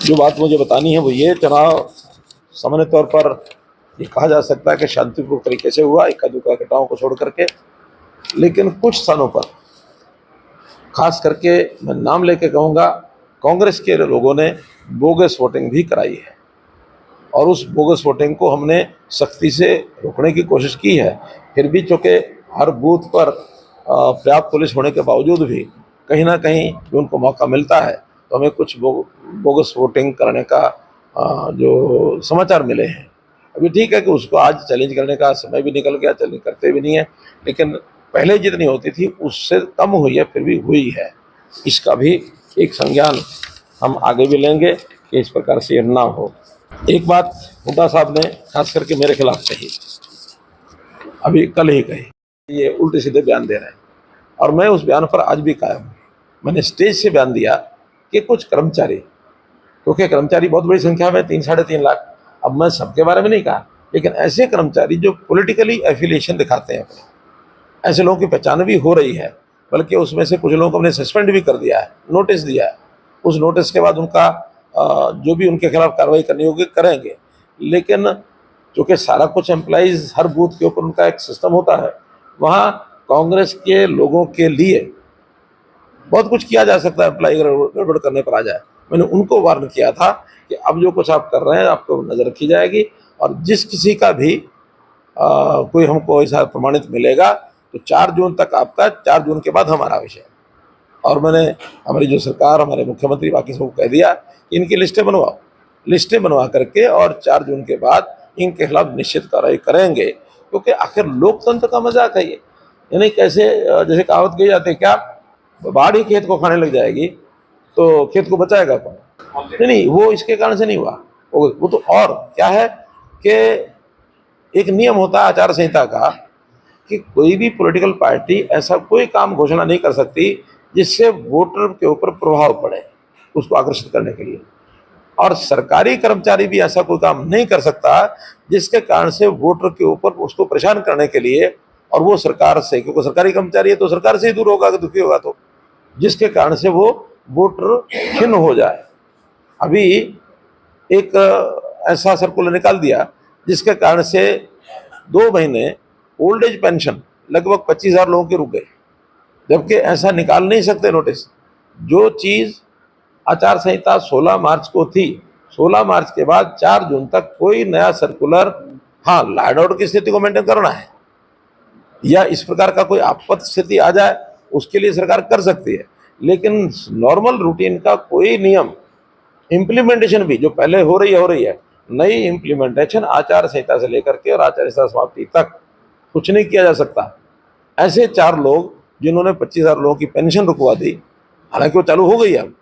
जो बात मुझे बतानी है वो ये, चुनाव सामान्य तौर पर ये कहा जा सकता है कि शांतिपूर्ण तरीके से हुआ, इक्का दुक्का घटनाओं को छोड़ करके, लेकिन कुछ स्थानों पर खास करके मैं नाम लेके कहूँगा, कांग्रेस के लोगों ने बोगस वोटिंग भी कराई है और उस बोगस वोटिंग को हमने सख्ती से रोकने की कोशिश की है। फिर भी चूँकि हर बूथ पर पर्याप्त पुलिस होने के बावजूद भी कहीं ना कहीं जो उनको मौका मिलता है तो हमें कुछ बोगस वोटिंग करने का जो समाचार मिले हैं। अभी ठीक है कि उसको आज चैलेंज करने का समय भी निकल गया, चैलेंज करते भी नहीं है, लेकिन पहले जितनी होती थी उससे कम हुई है, फिर भी हुई है। इसका भी एक संज्ञान हम आगे भी लेंगे कि इस प्रकार से ना हो। एक बात हुड्डा साहब ने खास करके मेरे खिलाफ कही, अभी कल ही कही, ये उल्टे सीधे बयान दे रहे हैं और मैं उस बयान पर आज भी कायम हूँ। मैंने स्टेज से बयान दिया कि कुछ कर्मचारी, क्योंकि कर्मचारी बहुत बड़ी संख्या में 3-3.5 लाख, अब मैं सबके बारे में नहीं कहा, लेकिन ऐसे कर्मचारी जो पॉलिटिकली एफिलिएशन दिखाते हैं अपने, ऐसे लोगों की पहचान भी हो रही है, बल्कि उसमें से कुछ लोगों को हमने सस्पेंड भी कर दिया है, नोटिस दिया है। उस नोटिस के बाद उनका जो भी उनके खिलाफ कार्रवाई करनी होगी करेंगे, लेकिन चूँकि सारा कुछ एम्प्लॉइज हर बूथ के ऊपर उनका एक सिस्टम होता है, वहाँ कांग्रेस के लोगों के लिए बहुत कुछ किया जा सकता है, एम्प्लॉय गड़बड़ करने पर आ जाए। मैंने उनको वार्न किया था कि अब जो कुछ आप कर रहे हैं आपको नज़र रखी जाएगी और जिस किसी का भी कोई हमको ऐसा प्रमाणित मिलेगा तो 4 जून तक आपका, 4 जून के बाद हमारा विषय। और मैंने हमारी जो सरकार, हमारे मुख्यमंत्री बाकी सबको कह दिया कि इनकी लिस्टें बनवाओ, लिस्टें बनवा करके और 4 जून के बाद इनके खिलाफ निश्चित कार्रवाई करेंगे, क्योंकि आखिर लोकतंत्र का मजाक है ये। यानी कैसे, जैसे कहावत कही जाती है, क्या बाढ़ ही खेत को खाने लग जाएगी तो खेत को बचाएगा कौन? नहीं, वो इसके कारण से नहीं हुआ, वो तो और क्या है कि एक नियम होता है आचार संहिता का कि कोई भी पॉलिटिकल पार्टी ऐसा कोई काम घोषणा नहीं कर सकती जिससे वोटर के ऊपर प्रभाव पड़े, उसको आकर्षित करने के लिए। और सरकारी कर्मचारी भी ऐसा कोई काम नहीं कर सकता जिसके कारण से वोटर के ऊपर उसको परेशान करने के लिए, और वो सरकार से, क्योंकि सरकारी कर्मचारी है तो सरकार से ही दूर होगा, दुखी होगा, तो जिसके कारण से वो वोटर खिन्न हो जाए। अभी एक ऐसा सर्कुलर निकाल दिया जिसके कारण से 2 महीने ओल्ड एज पेंशन लगभग 25,000 लोगों के रुक गए, जबकि ऐसा निकाल नहीं सकते नोटिस। जो चीज़ आचार संहिता 16 मार्च को थी, 16 मार्च के बाद 4 जून तक कोई नया सर्कुलर, हाँ लॉ एंड ऑर्डर की स्थिति को मेंटेन करना है या इस प्रकार का कोई आपात स्थिति आ जाए उसके लिए सरकार कर सकती है, लेकिन नॉर्मल रूटीन का कोई नियम, इम्प्लीमेंटेशन भी जो पहले हो रही है, नई इम्प्लीमेंटेशन आचार संहिता से लेकर के और आचार संहिता समाप्ति तक कुछ नहीं किया जा सकता। ऐसे 4 लोग जिन्होंने 25,000 लोगों की पेंशन रुकवा दी, हालांकि वो चालू हो गई है अब,